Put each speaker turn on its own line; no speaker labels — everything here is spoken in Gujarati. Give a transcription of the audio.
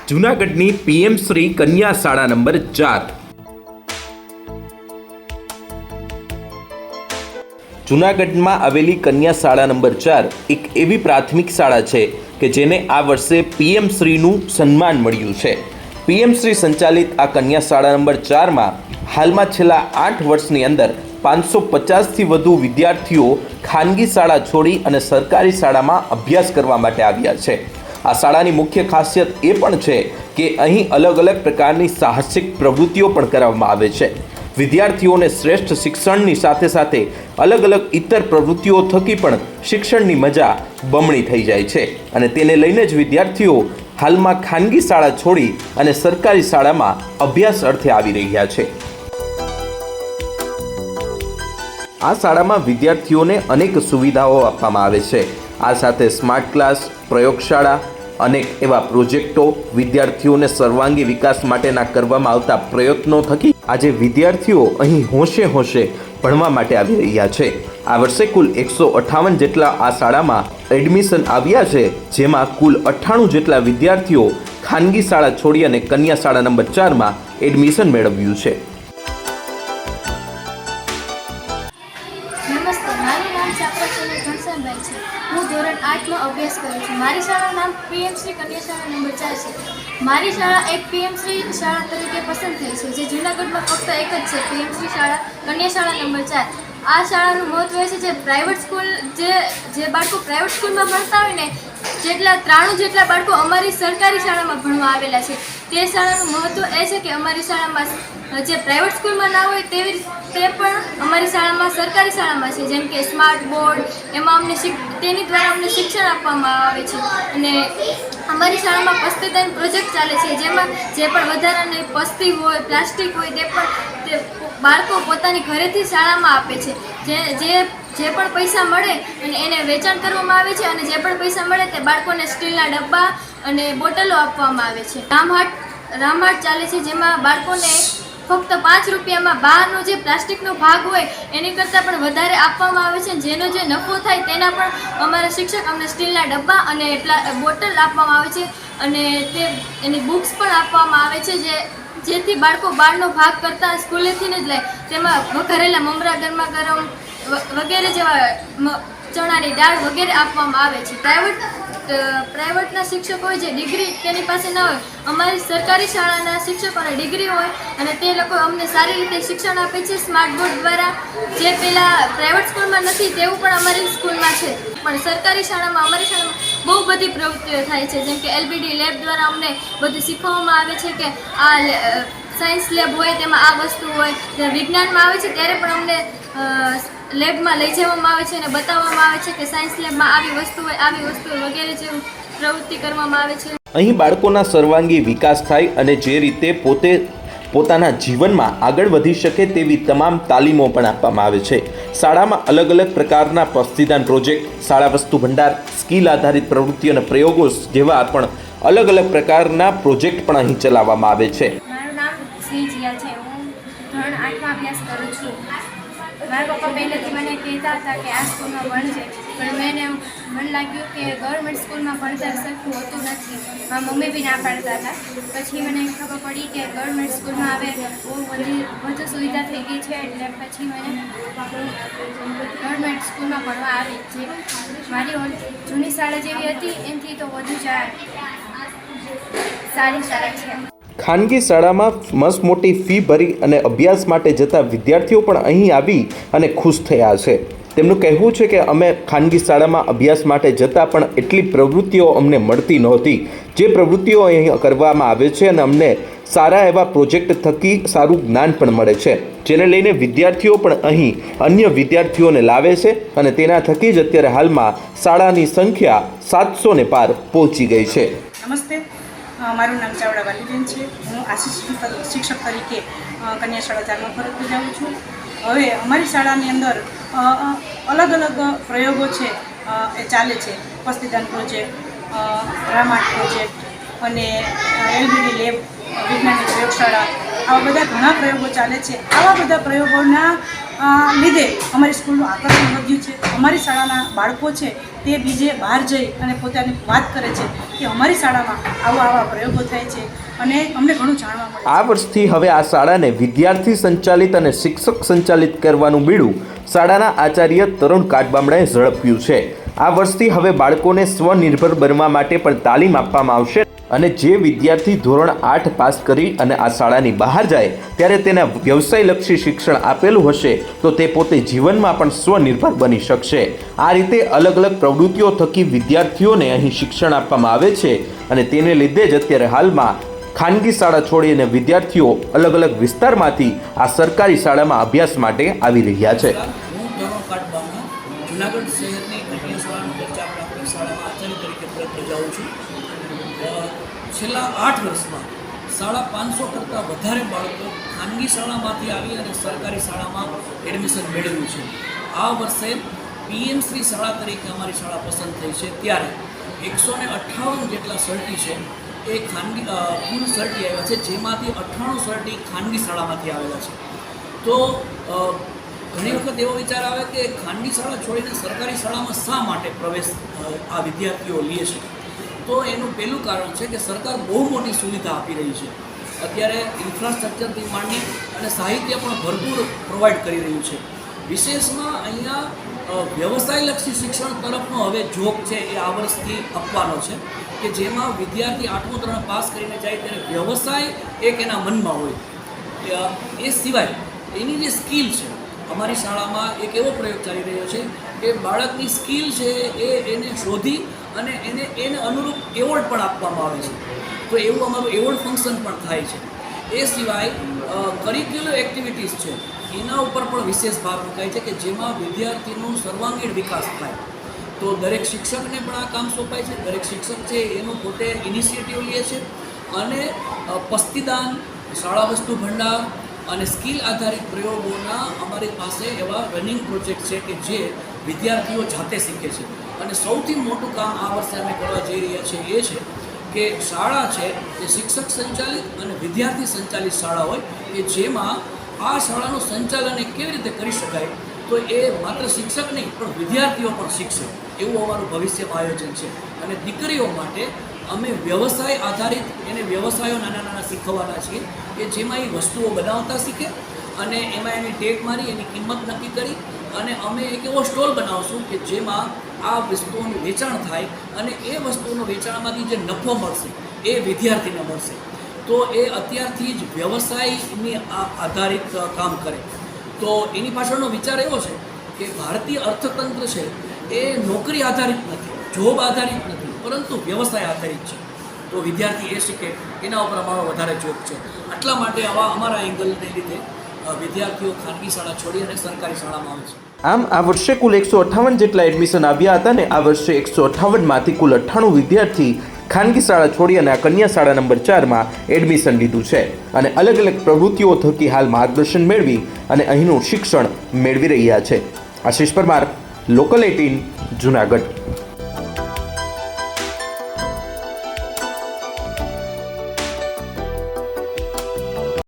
જૂનાગઢની પીએમ શ્રી કન્યા શાળા નંબર 4। જૂનાગઢમાં આવેલી કન્યા શાળા નંબર 4 એક એવી પ્રાથમિક શાળા છે કે જેને આ વર્ષે પીએમ શ્રીનું સન્માન મળ્યું છે। પીએમ શ્રી સંચાલિત આ કન્યા શાળા નંબર 4માં હાલમાં છેલ્લા 8 વર્ષની અંદર 550થી વધુ વિદ્યાર્થીઓ ખાનગી શાળા છોડી અને સરકારી શાળામાં અભ્યાસ કરવા માટે આવ્યા છે। આ શાળાની મુખ્ય ખાસિયત એ પણ છે કે અહીં અલગ અલગ પ્રકારની સાહસિક પ્રવૃત્તિઓ પણ કરવામાં આવે છે। વિદ્યાર્થીઓને શ્રેષ્ઠ શિક્ષણની સાથે સાથે અલગ અલગ ઇતર પ્રવૃત્તિઓ થકી પણ શિક્ષણની મજા બમણી થઈ જાય છે અને તેને લઈને જ વિદ્યાર્થીઓ હાલમાં ખાનગી શાળા છોડી અને સરકારી શાળામાં અભ્યાસ અર્થે આવી રહ્યા છે। આ શાળામાં વિદ્યાર્થીઓને અનેક સુવિધાઓ આપવામાં આવે છે। આ સાથે સ્માર્ટ ક્લાસ, પ્રયોગશાળા, અનેક એવા પ્રોજેક્ટો, વિદ્યાર્થીઓને સર્વાંગી વિકાસ માટેના કરવામાં આવતા પ્રયત્નો થકી આજે વિદ્યાર્થીઓ અહીં હોંશે હોંશે ભણવા માટે આવી રહ્યા છે। આ વર્ષે કુલ 158 જેટલા આ શાળામાં એડમિશન આવ્યા છે, જેમાં કુલ 98 જેટલા વિદ્યાર્થીઓ ખાનગી શાળા છોડી અને કન્યા શાળા નંબર 4માં એડમિશન મેળવ્યું છે।
હું ધોરણ 8માં અભ્યાસ કરું છું। મારી શાળાનું નામ પીએમ શ્રી કન્યા શાળા નંબર 4 છે। મારી શાળા એક પીએમ શ્રી શાળા તરીકે પસંદ થઈ છે, જે જૂનાગઢમાં ફક્ત એક જ છે, પીએમ શ્રી શાળા કન્યા શાળા નંબર 4। આ શાળાનું મહત્વ એ છે જે પ્રાઇવેટ સ્કૂલ જે બાળકો પ્રાઇવેટ સ્કૂલમાં ભણતા હોય ને, જેટલા 93 જેટલા બાળકો અમારી સરકારી શાળામાં ભણવા આવેલા છે। તે શાળાનું મહત્વ એ છે કે અમારી શાળામાં જે પ્રાઇવેટ સ્કૂલમાં ના હોય તે પણ અમારી શાળામાં સરકારી શાળામાં છે, જેમ કે સ્માર્ટ બોર્ડ, એમાં તેની દ્વારા અમને શિક્ષણ આપવામાં આવે છે। અને અમારી શાળામાં પસ્તીદાન પ્રોજેક્ટ ચાલે છે, જેમાં જે પણ વધારાની પસ્તી હોય, પ્લાસ્ટિક હોય તે બાળકો પોતાની ઘરેથી શાળામાં આપે છે। જે પણ પૈસા મળે અને એને વેચાણ કરવામાં આવે છે અને જે પણ પૈસા મળે તે બાળકોને સ્ટીલના ડબ્બા અને બોટલો આપવામાં આવે છે। રામહાટ ચાલે છે, જેમાં બાળકોને ફક્ત 5 રૂપિયામાં બહારનો જે પ્લાસ્ટિકનો ભાગ હોય એની કરતાં પણ વધારે આપવામાં આવે છે। જેનો જે નફો થાય તેના પણ અમારા શિક્ષક અમને સ્ટીલના ડબ્બા અને બોટલ આપવામાં આવે છે અને એની બુક્સ પણ આપવામાં આવે છે, જેથી બાળકો બહારનો ભાગ કરતાં સ્કૂલેથી જ લે, તેમાં વઘારેલા મમરા, ગરમા ગરમ વગેરે જેવા ચણાની દાળ વગેરે આપવામાં આવે છે। પ્રાઇવેટના શિક્ષકો હોય જે ડિગ્રી તેની પાસે ન હોય, અમારી સરકારી શાળાના શિક્ષકોને ડિગ્રી હોય અને તે લોકો અમને સારી રીતે શિક્ષણ આપે છે સ્માર્ટ બોર્ડ દ્વારા, જે પહેલાં પ્રાઇવેટ સ્કૂલમાં નથી તેવું પણ અમારી સ્કૂલમાં છે। પણ સરકારી શાળામાં અમારી શાળામાં બહુ બધી પ્રવૃત્તિઓ થાય છે, જેમ કે એલબીડી લેબ દ્વારા અમને બધું શીખવવામાં આવે છે કે આ સાયન્સ લેબ હોય તેમાં આ વસ્તુ હોય, જ્યારે વિજ્ઞાનમાં આવે છે ત્યારે પણ અમને લેબમાં લઈ જવામાં આવે છે અને બતાવવામાં આવે છે કે સાયન્સ લેબમાં આવી વસ્તુ હોય વગેરે જેવી પ્રવૃત્તિ કરવામાં આવે છે।
અહીં બાળકોના સર્વાંગી વિકાસ થાય અને જે રીતે પોતાના જીવનમાં આગળ વધી શકે તેવી તમામ તાલીમો પણ આપવામાં આવે છે। શાળામાં અલગ અલગ પ્રકારના પસ્તીદાન પ્રોજેક્ટ, શાળા વસ્તુ ભંડાર, સ્કિલ આધારિત પ્રવૃત્તિ અને પ્રયોગો જેવા પણ અલગ અલગ પ્રકારના પ્રોજેક્ટ પણ અહીં ચલાવવામાં આવે છે।
મારું નામ શ્રી જીયા છે। હું ધોરણ 8માં અભ્યાસ કરું છું। મારા પપ્પા પહેલેથી મને કહેતા હતા કે આ સ્કૂલમાં ભણજે, પણ મને લાગ્યું કે ગવર્મેન્ટ સ્કૂલમાં ભણતર સરખું હોતું નથી। મારા મમ્મી બી ના પાડતા હતા। પછી મને ખબર પડી કે ગવર્મેન્ટ સ્કૂલમાં હવે બહુ વધુ સુવિધા થઈ ગઈ છે, એટલે પછી મને ગવર્મેન્ટ સ્કૂલમાં ભણવા આવી, જે મારી જૂની શાળા જેવી હતી એનાથી તો વધુ સારી શાળા છે।
ખાનગી શાળામાં મસ્ત મોટી ફી ભરી અને અભ્યાસ માટે જતા વિદ્યાર્થીઓ પણ અહીં આવી અને ખુશ થયા છે। તેમનું કહેવું છે કે અમે ખાનગી શાળામાં અભ્યાસ માટે જતાં પણ એટલી પ્રવૃત્તિઓ અમને મળતી નહોતી, જે પ્રવૃત્તિઓ અહીં કરવામાં આવે છે અને અમને સારા એવા પ્રોજેક્ટ થકી સારું જ્ઞાન પણ મળે છે, જેને લઈને વિદ્યાર્થીઓ પણ અહીં અન્ય વિદ્યાર્થીઓને લાવે છે અને તેના થકી જ અત્યારે હાલમાં શાળાની સંખ્યા 700 પાર પહોંચી ગઈ છે।
નમસ્તે, મારું નામ ચાવડા વાલીબેન છે। હું આસિસ્ટન્ટ શિક્ષક તરીકે કન્યા શાળા 4માં ફરજ બજાવું છું। હવે અમારી શાળાની અંદર અલગ અલગ પ્રયોગો છે એ ચાલે છે। પસ્તીદાન પ્રોજેક્ટ, રામાટ પ્રોજેક્ટ અને એલબીડી લેબ, વિજ્ઞાનની પ્રયોગશાળા, આવા બધા ઘણા પ્રયોગો ચાલે છે। આવા બધા પ્રયોગોના લીધે અમારી સ્કૂલનું આકર્ષણ વધ્યું છે। અમારી શાળાના બાળકો છે તે બીજે બહાર જઈ અને પોતાની વાત કરે છે કે અમારી શાળામાં આવા પ્રયોગો થાય છે અને અમને ઘણું જાણવા મળે છે.
આ વર્ષથી હવે આ શાળાને વિદ્યાર્થી સંચાલિત અને શિક્ષક સંચાલિત કરવાનું બીડું શાળાના આચાર્ય તરુણ કાટબામડાએ ઝડપ્યું છે. આ વર્ષથી હવે બાળકોને સ્વનિર્ભર બનવા માટે પણ તાલીમ આપવામાં આવશે અને જે વિદ્યાર્થી ધોરણ 8 પાસ કરી અને આ શાળાની બહાર જાય ત્યારે તેના વ્યવસાયલક્ષી શિક્ષણ આપેલું હશે તો તે પોતે જીવનમાં પણ સ્વનિર્ભર બની શકશે. આ રીતે અલગ અલગ પ્રવૃત્તિઓ થકી વિદ્યાર્થીઓને અહીં શિક્ષણ આપવામાં આવે છે અને તેને લીધે જ અત્યારે હાલમાં ખાનગી શાળા છોડીને વિદ્યાર્થીઓ અલગ અલગ વિસ્તારમાંથી આ સરકારી શાળામાં અભ્યાસ માટે આવી રહ્યા છે.
હું તરુણ કાટબામડા જુનાગઢ શહેરની કન્યા શાળા નંબર 4 પ્રાથમિક શાળામાં આચાર્ય તરીકે ફરજ બજાવું છું. છેલ્લા 8 વર્ષમાં 550 કરતાં વધારે બાળકો ખાનગી શાળામાંથી આવી અને સરકારી શાળામાં એડમિશન મેળવ્યું છે. આ વર્ષે PM શ્રી શાળા તરીકે અમારી શાળા પસંદ થઈ છે. ત્યારે 158 જેટલા સર્ટી છે એ ખાનગી કુલ સર્ટી આવ્યા છે, જેમાંથી 98 સર્ટી ખાનગી શાળામાંથી આવેલા છે. તો ઘણી વખત એવો વિચાર આવે કે ખાનગી શાળા છોડીને સરકારી શાળામાં શા માટે પ્રવેશ આ વિદ્યાર્થીઓ લે છે. તો એનું પહેલું કારણ છે કે સરકાર બહુ મોટી સુવિધા આપી રહી છે. અત્યારે ઇન્ફ્રાસ્ટ્રક્ચરથી માંડી અને સાહિત્ય પણ ભરપૂર પ્રોવાઈડ કરી રહ્યું છે. વિશેષમાં અહીંયા વ્યવસાયલક્ષી શિક્ષણ તરફનો હવે ઝોક છે એ આ વર્ષથી આપવાનો છે કે જેમાં વિદ્યાર્થી 8મું ધોરણ પાસ કરીને જાય ત્યારે વ્યવસાય એક એના મનમાં હોય. એ સિવાય એની જે સ્કિલ છે, અમારી શાળામાં એક એવો પ્રયોગ ચાલી રહ્યો છે કે બાળકની સ્કિલ છે એને શોધી અને એને અનુરૂપ એવોર્ડ પણ આપવામાં આવે છે. તો એવું અમારું એવોર્ડ ફંક્શન પણ થાય છે. એ સિવાય કરિક્યુલર એક્ટિવિટીઝ છે એના ઉપર પણ વિશેષ ભાર મૂકાય છે કે જેમાં વિદ્યાર્થીનો સર્વાંગીણ વિકાસ થાય. તો દરેક શિક્ષકને પણ આ કામ સોંપાય છે. દરેક શિક્ષક છે એનું પોતે ઇનિશિયેટિવ લે છે અને પસ્તીદાન, શાળા વસ્તુ ભંડાર અને સ્કિલ આધારિત પ્રયોગોના અમારી પાસે એવા રનિંગ પ્રોજેક્ટ છે કે જે વિદ્યાર્થીઓ જાતે શીખે છે. અને સૌથી મોટું કામ આ વર્ષે અમે કરવા જઈ રહ્યા છીએ એ છે કે શાળા છે એ શિક્ષક સંચાલિત અને વિદ્યાર્થી સંચાલિત શાળા હોય કે જેમાં આ શાળાનું સંચાલન એ કેવી રીતે કરી શકાય તો એ માત્ર શિક્ષક નહીં પણ વિદ્યાર્થીઓ પણ શીખશે એવું અમારું ભવિષ્યમાં આયોજન છે. અને દીકરીઓ માટે અમે વ્યવસાય આધારિત એને વ્યવસાયો નાના નાના શીખવવાના છીએ કે જેમાં એ વસ્તુઓ બનાવતા શીખે અને એમાં એની ટેગ મારી એની કિંમત નક્કી કરી અને અમે એક એવો સ્ટોલ બનાવશું કે જેમાં આ વસ્તુઓનું વેચાણ થાય અને એ વસ્તુઓનું વેચાણમાંથી જે નફો મળશે એ વિદ્યાર્થીને મળશે. તો એ અત્યારથી જ વ્યવસાયની આધારિત કામ કરે. તો એની પાછળનો વિચાર એવો છે કે ભારતીય અર્થતંત્ર છે એ નોકરી આધારિત નથી, જોબ આધારિત નથી, પરંતુ વ્યવસાય આધારિત છે. તો વિદ્યાર્થી એ શીખે એના ઉપર અમારો વધારે જોગ છે. એટલા માટે આવા અમારા એંગલને લીધે વિદ્યાર્થીઓ ખાનગી શાળા છોડી અને સરકારી શાળામાં આવે છે.
આમ આ વર્ષે કુલ 158 જેટલા એડમિશન આવ્યા હતા ને આ વર્ષે 158માંથી કુલ 98 વિદ્યાર્થી ખાનગી શાળા છોડી અને આ કન્યા શાળા નંબર 4માં એડમિશન લીધું છે અને અલગ અલગ પ્રવૃત્તિઓ થકી હાલ માર્ગદર્શન મેળવી અને અહીંનું શિક્ષણ મેળવી રહ્યા છે. આશીષ પરમાર, લોકલ 18, જુનાગઢ.